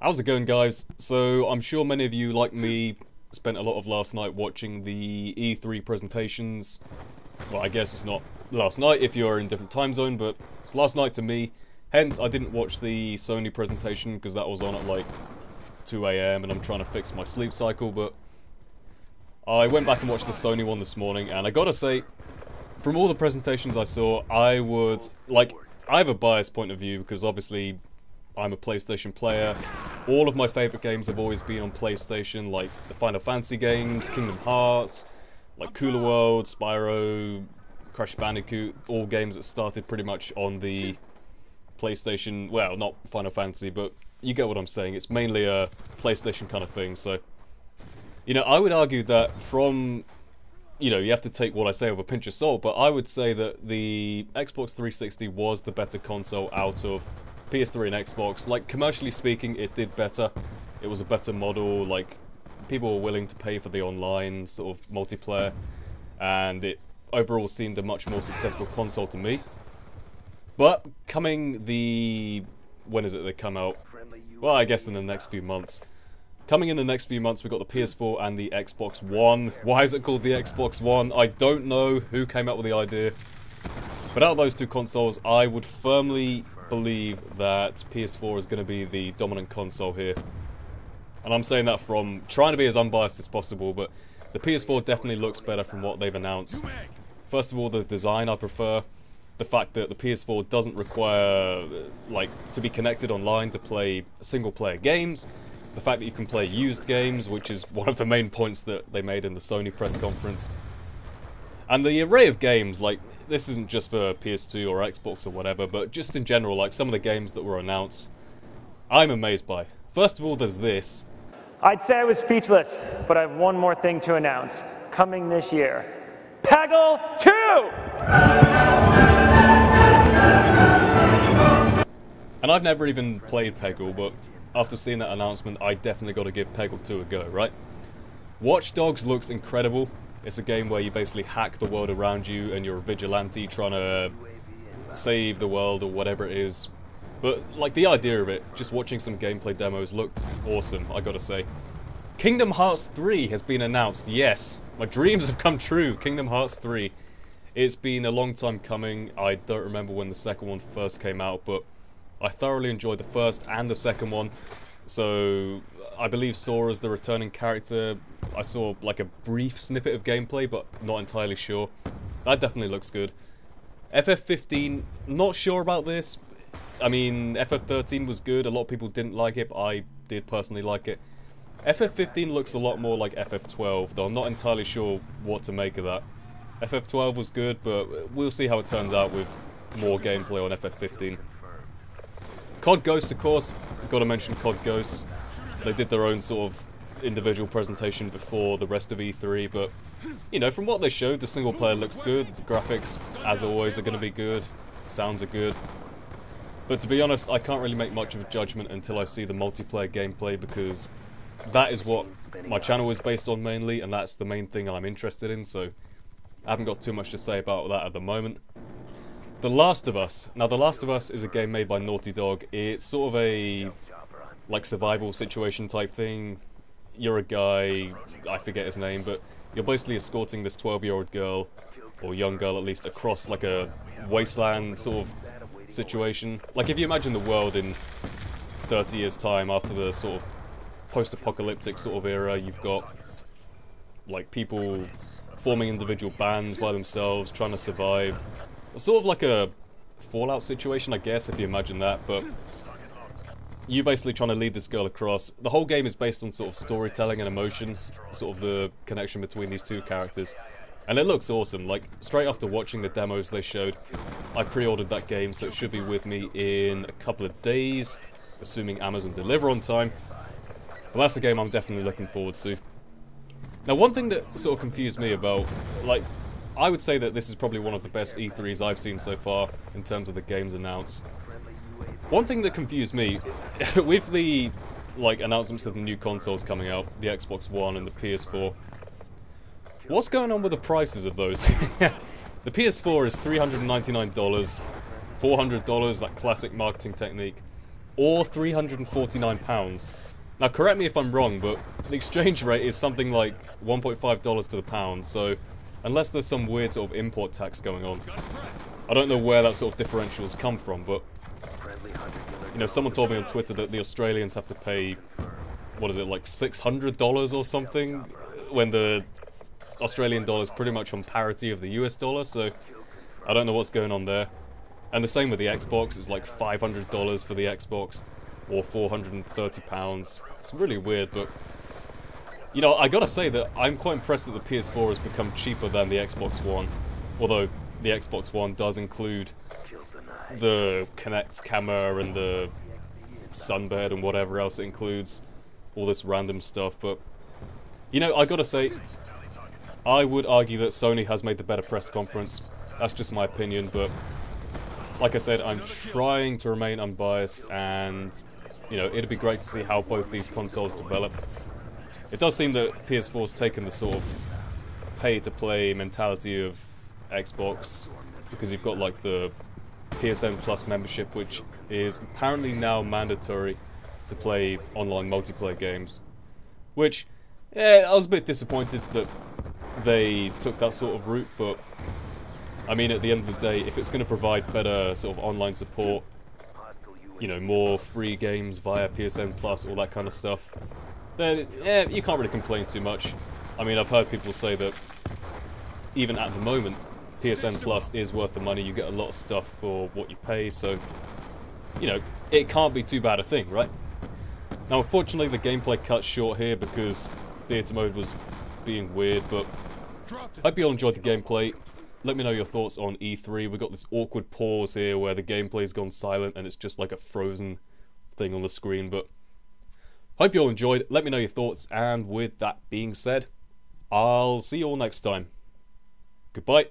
How's it going, guys? So, I'm sure many of you, like me, spent a lot of last night watching the E3 presentations. Well, I guess it's not last night if you're in a different time zone, but it's last night to me. Hence, I didn't watch the Sony presentation because that was on at like 2 AM and I'm trying to fix my sleep cycle, but I went back and watched the Sony one this morning, and I gotta say, from all the presentations I saw, I have a biased point of view because obviously I'm a PlayStation player. All of my favourite games have always been on PlayStation, like the Final Fantasy games, Kingdom Hearts, like Cooler World, Spyro, Crash Bandicoot, all games that started pretty much on the PlayStation, well, not Final Fantasy, but you get what I'm saying, it's mainly a PlayStation kind of thing, so, you know, I would argue that from, you know, you have to take what I say with a pinch of salt, but I would say that the Xbox 360 was the better console out of PS3 and Xbox. Like, commercially speaking, it did better. It was a better model, like, people were willing to pay for the online sort of multiplayer, and it overall seemed a much more successful console to me. But coming when is it they come out? Well, I guess in the next few months. Coming in the next few months, we've got the PS4 and the Xbox One. Why is it called the Xbox One? I don't know who came up with the idea. But out of those two consoles, I would firmly believe that PS4 is going to be the dominant console here. And I'm saying that from trying to be as unbiased as possible, but the PS4 definitely looks better from what they've announced. First of all, the design I prefer. The fact that the PS4 doesn't require, like, to be connected online to play single-player games. The fact that you can play used games, which is one of the main points that they made in the Sony press conference. And the array of games, like, this isn't just for PS2 or Xbox or whatever, but just in general, like, some of the games that were announced, I'm amazed by. First of all, there's this. I'd say I was speechless, but I have one more thing to announce. Coming this year, Peggle 2! And I've never even played Peggle, but after seeing that announcement, I definitely got to give Peggle 2 a go, right? Watch Dogs looks incredible. It's a game where you basically hack the world around you and you're a vigilante trying to save the world or whatever it is. But, like, the idea of it, just watching some gameplay demos looked awesome, I gotta say. Kingdom Hearts 3 has been announced, yes! My dreams have come true, Kingdom Hearts 3. It's been a long time coming. I don't remember when the second one first came out, but I thoroughly enjoyed the first and the second one. So, I believe Sora's the returning character. I saw like a brief snippet of gameplay, but not entirely sure. That definitely looks good. FF15, not sure about this. I mean, FF13 was good. A lot of people didn't like it, but I did personally like it. FF15 looks a lot more like FF12, though I'm not entirely sure what to make of that. FF12 was good, but we'll see how it turns out with more gameplay on FF15. Cod Ghosts, of course. Gotta mention Cod Ghosts. They did their own sort of individual presentation before the rest of E3, but, you know, from what they showed, the single player looks good, the graphics, as always, are going to be good, sounds are good. But to be honest, I can't really make much of a judgment until I see the multiplayer gameplay, because that is what my channel is based on mainly, and that's the main thing I'm interested in, so I haven't got too much to say about that at the moment. The Last of Us. Now, The Last of Us is a game made by Naughty Dog. It's sort of a, like, survival situation type thing. You're a guy, I forget his name, but you're basically escorting this 12-year-old girl, or young girl at least, across like a wasteland sort of situation. Like, if you imagine the world in 30 years' time, after the sort of post-apocalyptic sort of era, you've got, like, people forming individual bands by themselves, trying to survive. Sort of like a Fallout situation, I guess, if you imagine that, but you're basically trying to lead this girl across. The whole game is based on sort of storytelling and emotion, sort of the connection between these two characters. And it looks awesome. Like, straight after watching the demos they showed, I pre-ordered that game, so it should be with me in a couple of days, assuming Amazon deliver on time. But that's a game I'm definitely looking forward to. Now, one thing that sort of confused me about, like, I would say that this is probably one of the best E3s I've seen so far in terms of the games announced. One thing that confused me, with the, like, announcements of the new consoles coming out, the Xbox One and the PS4, what's going on with the prices of those? The PS4 is $399, $400, that classic marketing technique. or £349. Now correct me if I'm wrong, but the exchange rate is something like $1.5 to the pound, so unless there's some weird sort of import tax going on, I don't know where that sort of differentials come from, but you know, someone told me on Twitter that the Australians have to pay, what is it, like $600 or something, when the Australian dollar is pretty much on parity of the US dollar, so I don't know what's going on there. And the same with the Xbox, it's like $500 for the Xbox, or £430. It's really weird, but you know, I gotta say that I'm quite impressed that the PS4 has become cheaper than the Xbox One, although the Xbox One does include the Kinect camera and the sunbed and whatever else it includes, all this random stuff, but you know, I gotta say, I would argue that Sony has made the better press conference. That's just my opinion, but like I said, I'm trying to remain unbiased, and you know, it'd be great to see how both these consoles develop. It does seem that PS4's taken the sort of pay-to-play mentality of Xbox, because you've got like the PSN Plus membership, which is apparently now mandatory to play online multiplayer games. Which, yeah, I was a bit disappointed that they took that sort of route, but I mean, at the end of the day, if it's going to provide better sort of online support, you know, more free games via PSN Plus, all that kind of stuff, then yeah, you can't really complain too much. I mean, I've heard people say that even at the moment, PSN Plus is worth the money. You get a lot of stuff for what you pay, so you know, it can't be too bad a thing, right? Now, unfortunately, the gameplay cut short here because theatre mode was being weird, but I hope you all enjoyed the gameplay. Let me know your thoughts on E3. We've got this awkward pause here where the gameplay's gone silent and it's just like a frozen thing on the screen, but hope you all enjoyed. Let me know your thoughts, and with that being said, I'll see you all next time. Goodbye.